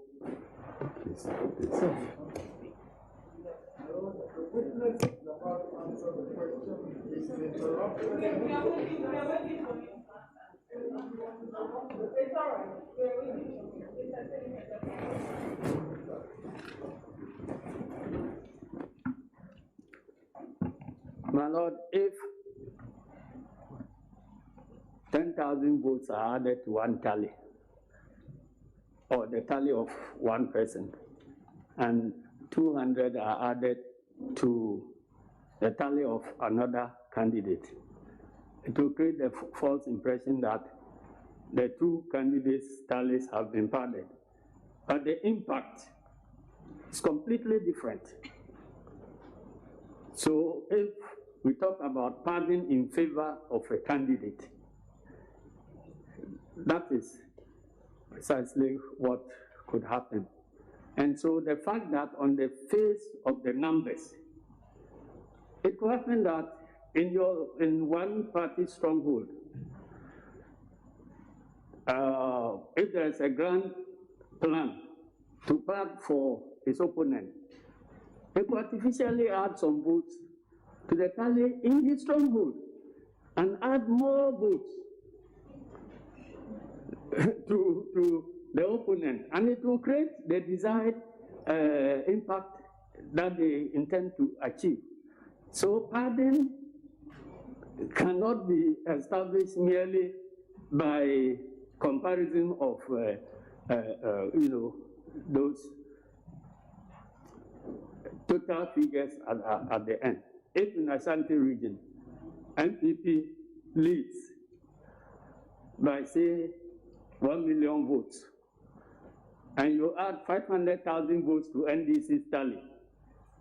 Please. My Lord, if 10,000 votes are added to one tally, or the tally of one person, and 200 are added to the tally of another candidate, it will create a false impression that the two candidates' tallies have been padded. But the impact is completely different. So if we talk about padding in favor of a candidate, that is precisely what could happen. And so the fact that on the face of the numbers, it could happen that in one party stronghold, if there is a grand plan to pad for his opponent, he could artificially add some votes to the tally in his stronghold and add more votes to the opponent, and it will create the desired impact that they intend to achieve. So padding cannot be established merely by comparison of those total figures at the end. If in Ashanti region, MPP leads by say 1 million votes, and you add 500,000 votes to NDC's tally,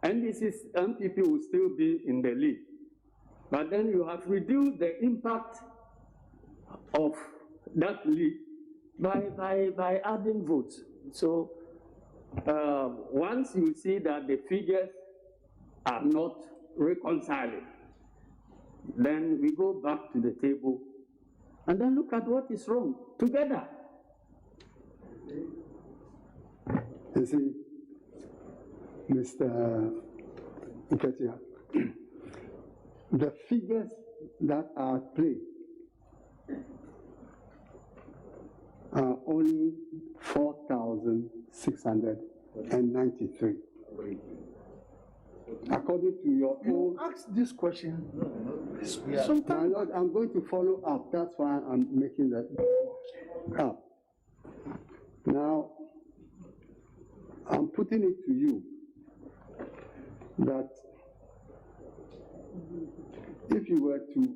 NDC's MPP will still be in the lead. But then you have reduced the impact of that lead by adding votes. So once you see that the figures are not reconciling, then we go back to the table and then look at what is wrong together. You see, Mr. Nketia, the figures that are at play are only 4,693. According to your own... Ask this question. My Lord, I'm going to follow up. That's why I'm making that up. Now, I'm putting it to you that if you were to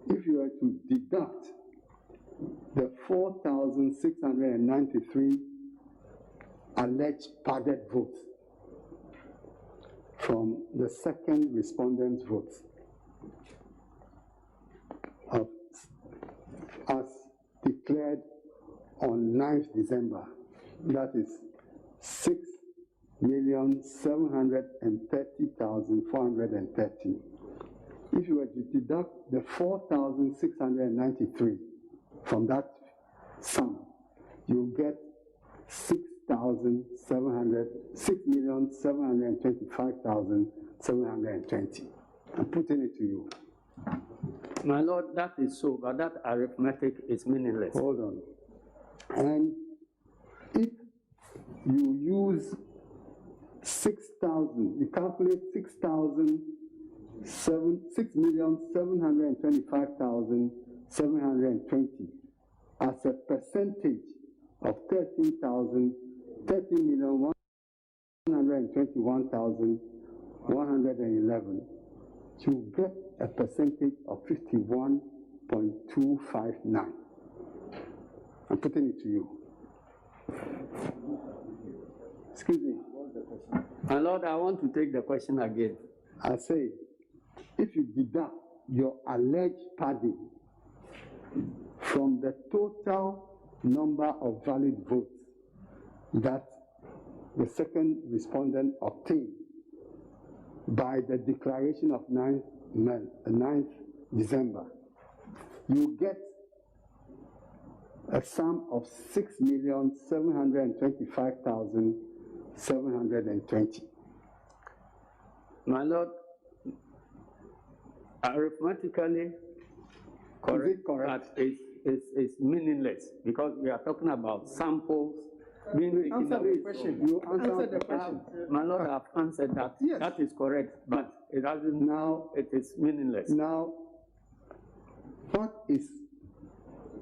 if you were to deduct the 4,693 alleged padded votes from the second respondent's votes as declared on 9th December, that is 6,730,430. If you were to deduct the 4,693 from that sum, you'll get 6,725,720. I'm putting it to you. My Lord, that is so, but that arithmetic is meaningless. Hold on. And if you use 6,000, you calculate 6,725,720 as a percentage of 13,121,111, you get a percentage of 51.259. I'm putting it to you. Excuse me. My Lord, I want to take the question again. I say, if you deduct your alleged padding from the total number of valid votes that the second respondent obtained by the declaration of 9th December, you get a sum of 6,725,430. 720. My Lord, arithmetically correct, but it's meaninless because we are talking about samples being taken Answer away. the question. You answer the question. My Lord, I've answered that. Yes. That is correct, but it doesn't. Now it is meaninless. Now, what is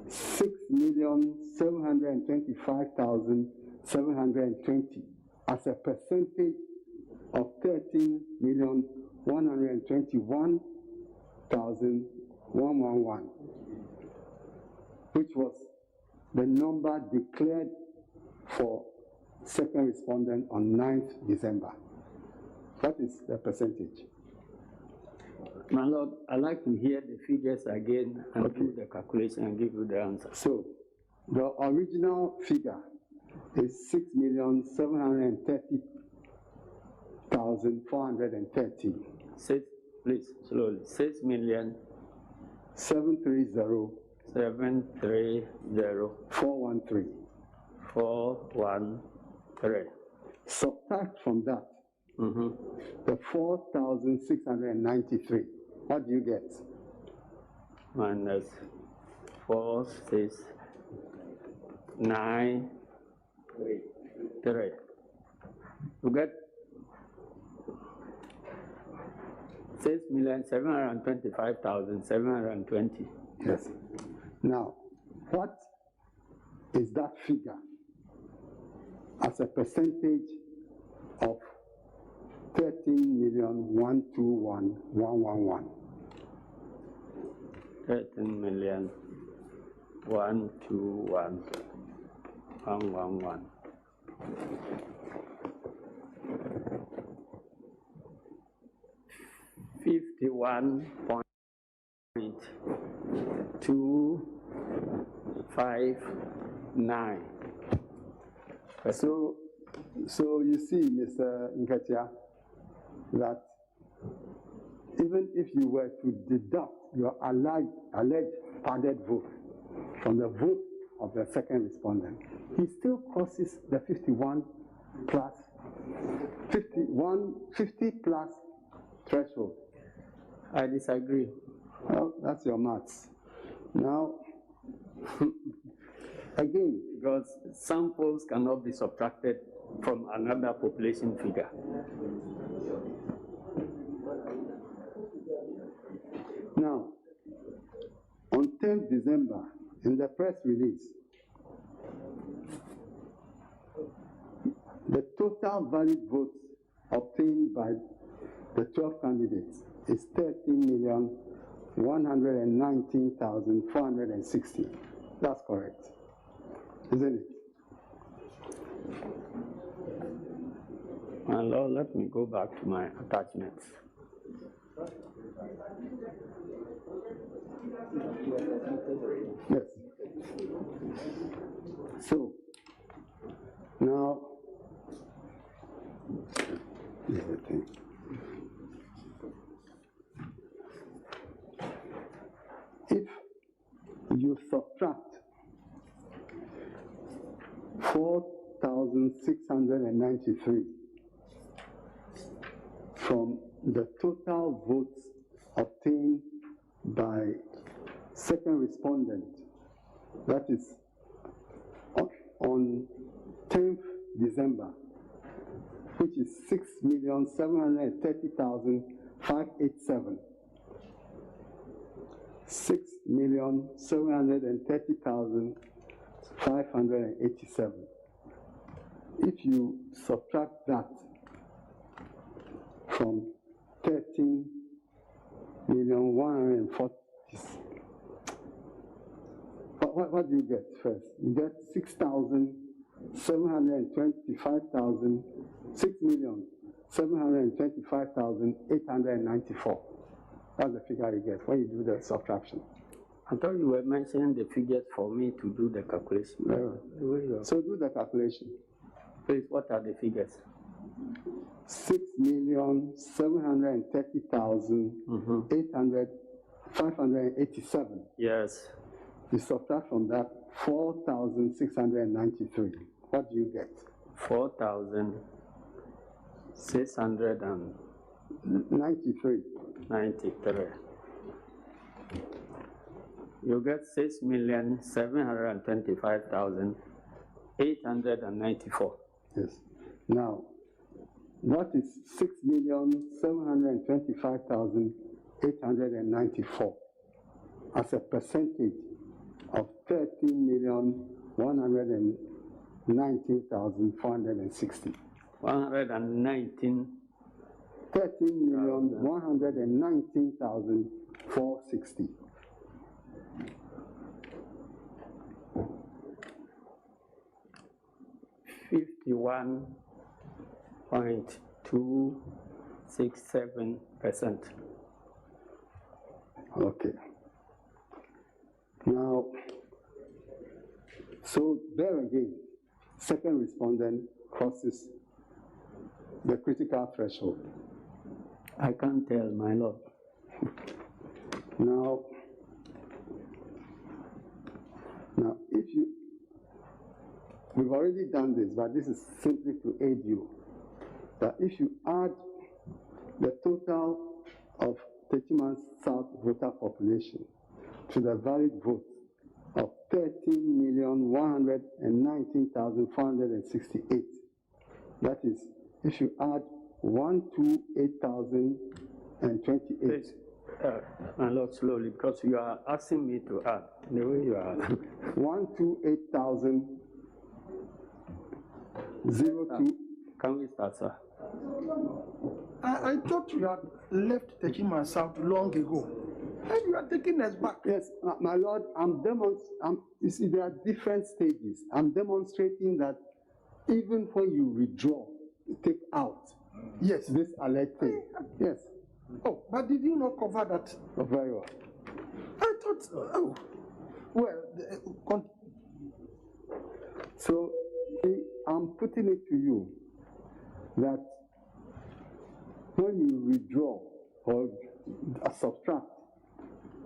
6,725,720 as a percentage of 13,121,111, which was the number declared for second respondent on 9th December. What is the percentage? My Lord, I'd like to hear the figures again and do the calculation and give you the answer. So, the original figure is 6,730,430. Please, slowly. 6,730,413. 413. Subtract from that the 4,693. What do you get? Minus 4,693. You get 6,725,720. Yes. Now, what is that figure as a percentage of 13,121,111? 13,121,111. 51.259. So you see, Mr. Nketia, that even if you were to deduct your alleged padded vote from the vote of the second respondent, he still crosses the 50 plus threshold. I disagree. Well, that's your maths. Now, again, because samples cannot be subtracted from another population figure. Now, on 10th December, in the press release, the total valid votes obtained by the 12 candidates is 13,119,460. That's correct, isn't it? My Lord, let me go back to my attachments. Yes. So, now, here's the thing. If you subtract 4,693 from the total votes obtained by second respondent, that is on 10th December, which is 6,730,587. 6,730,587. If you subtract that from 13,140,000, what do you get first? You get 6,725,894. That's the figure you get when you do the subtraction. I thought you were mentioning the figures for me to do the calculation. So do the calculation. Please, what are the figures? 6,730,587. Yes. You subtract from that 4,693. What do you get? 4,693. 693. You get 6,725,894. Yes. Now, what is 6,725,894 as a percentage of 13,119,460? 13,119,460. %51.267%. Okay. Now, so there again, second respondent crosses the critical threshold. I can't tell, my lord. Now, we've already done this, but this is simply to aid you, that if you add the total of Techiman South voter population to the valid votes of 13,119,468, that is, if you add 128,028. My lord, slowly, because you are asking me to add the way you are. 128,002. Can we start, sir? I thought you had left Techiman South long ago. And you are taking us back. Yes, my lord, you see, there are different stages. I'm demonstrating that even when you withdraw, you take out yes, this alert thing. Yes. Oh, but did you not cover that? Oh, very well. I thought, oh, well, so I'm putting it to you that when you withdraw or subtract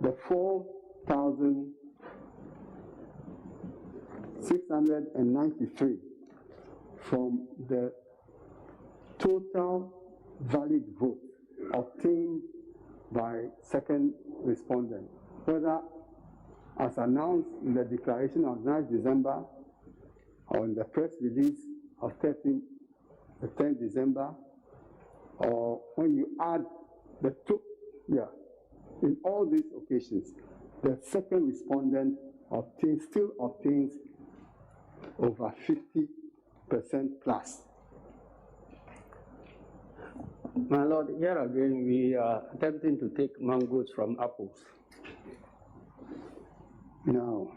the 4,693 from the total valid vote obtained by second respondent, whether as announced in the declaration of 9th December or in the press release of 10th December, or when you add the two, in all these occasions, the second respondent still obtains over 50% plus. My lord, here again we are attempting to take mangoes from apples. Now,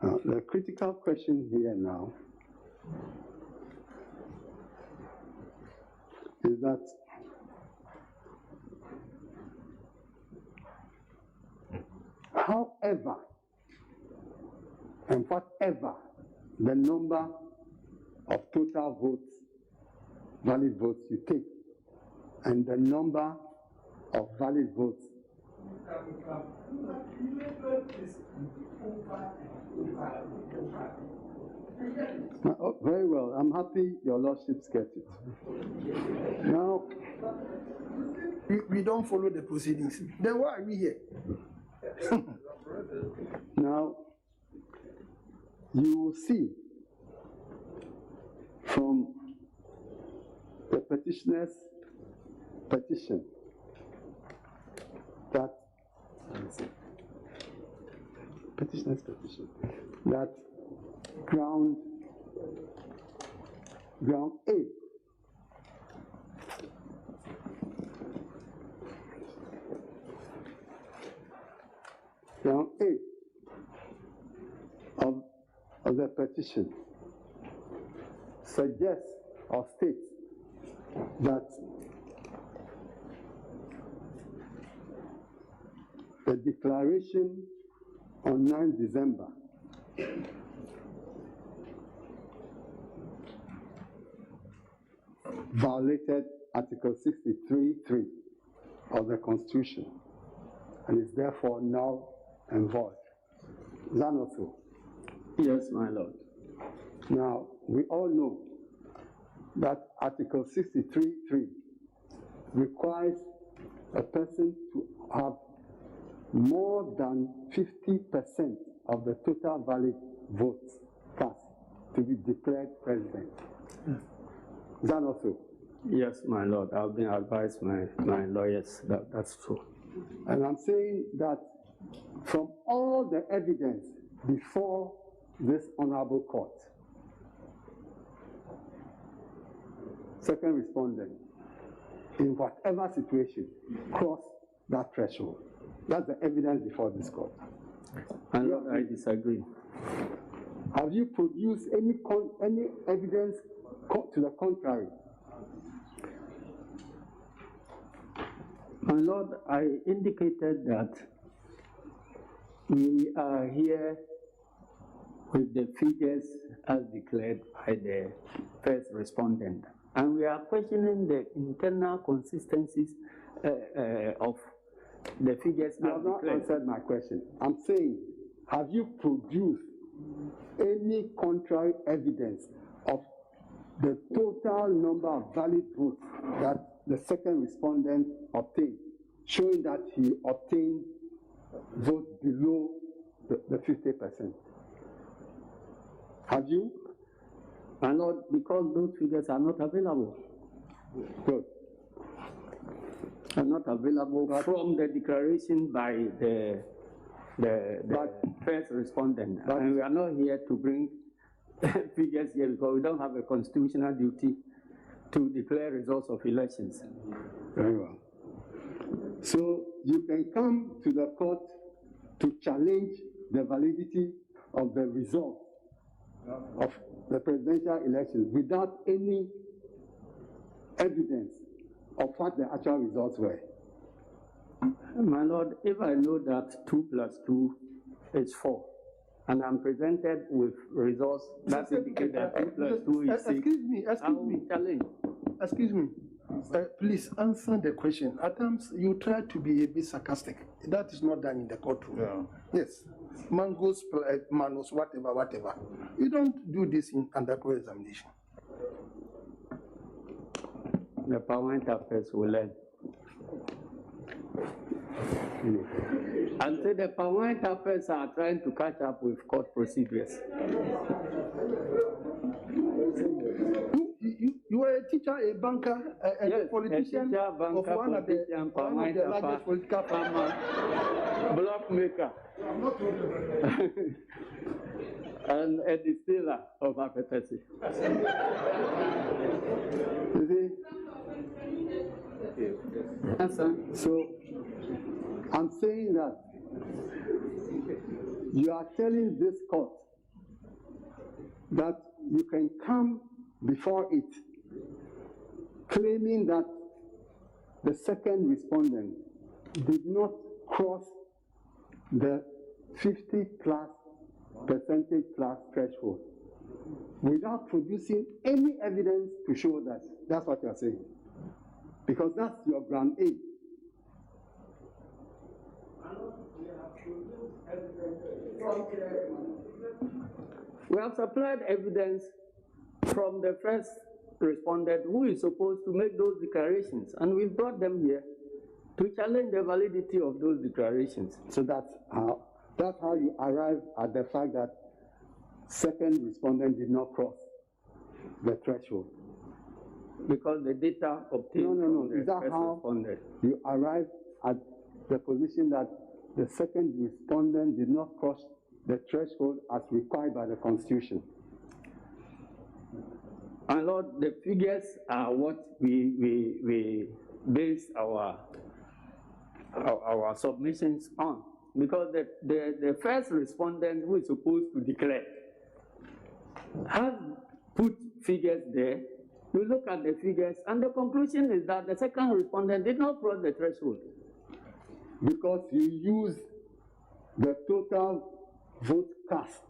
the critical question here now is that however and whatever the number of total votes, valid votes you take, and the number of valid votes very well. I'm happy your lordships get it. Now, we don't follow the proceedings. Then why are we here? Now, you will see from the petitioner's petition that ground A of the petition suggests or states that the declaration on 9th December violated Article 63(3) of the Constitution and is therefore null and void. Is that not so? Yes, my lord. Now, we all know that Article 63(3) requires a person to have more than 50% of the total valid votes cast to be declared president. Is that not so? Yes, my lord. I've been advised my lawyers that that's true. And I'm saying that from all the evidence before this honorable court, second respondent, in whatever situation, crossed that threshold. That's the evidence before this court. And I disagree. Have you produced any evidence to the contrary? My lord, I indicated that we are here with the figures as declared by the first respondent. And we are questioning the internal consistencies of the figures. You have not answered my question. I'm saying, have you produced any contrary evidence of the total number of valid votes that the second respondent obtained, showing that he obtained votes below the 50%? Have you? And not because those figures are not available. Good. Are not available from the declaration by the first respondent. And we are not here to bring figures here because we don't have a constitutional duty to declare results of elections. Very well. So you can come to the court to challenge the validity of the result of the presidential election without any evidence of what the actual results were. My lord, if I know that 2 + 2 is 4, and I'm presented with results that indicate that 2 + 2 is 6, Excuse me. Please answer the question. At times you try to be a bit sarcastic. That is not done in the courtroom. Yeah. Yes. Mangoes, manos, whatever. You don't do this in under examination. The parliament affairs will learn. Until the parliament affairs are trying to catch up with court procedures. You were a teacher, a banker, a politician, a teacher, banker, of one of the largest political farmer, block maker, and a distiller of apathy. So I'm saying that you are telling this court that you can come before it claiming that the second respondent did not cross the 50% plus threshold without producing any evidence to show that. That's what you're saying. Because that's your ground A. We have supplied evidence from the first respondent who is supposed to make those declarations, and we brought them here to challenge the validity of those declarations. So that's how you arrive at the fact that second respondent did not cross the threshold. Because the data obtained from the Is that first how respondent. You arrive at the position that the second respondent did not cross the threshold as required by the Constitution? And Lord, the figures are what we base our submissions on. Because the first respondent who is supposed to declare has put figures there. You look at the figures, and the conclusion is that the second respondent did not cross the threshold. Because you used the total vote cast.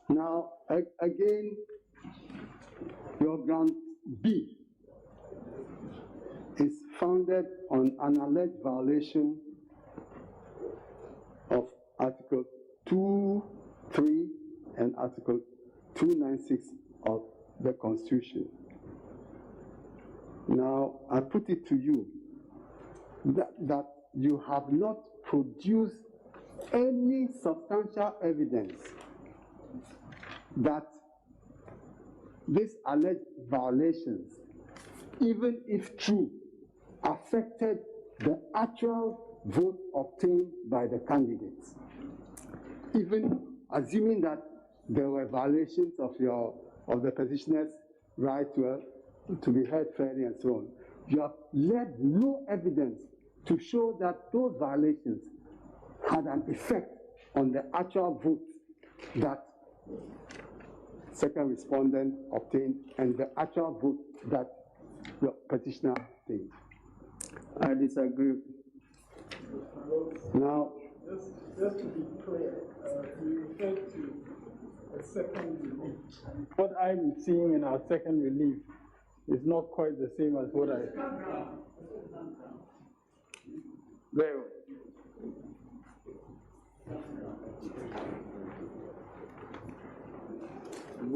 Now, again, your ground B is founded on an alleged violation of Article 2.3 and Article 296 of the Constitution. Now, I put it to you that you have not produced any substantial evidence that these alleged violations, even if true, affected the actual vote obtained by the candidates. Even assuming that there were violations of the petitioner's right to be heard fairly and so on, you have led no evidence to show that those violations had an effect on the actual vote that second respondent obtained and the actual vote that the petitioner obtained. I disagree. Now, just to be clear, you refer to a second relief. What I'm seeing in our second relief is not quite the same as what I. There.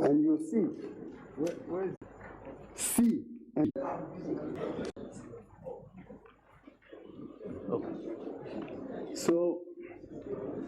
And you see, where is C and okay. So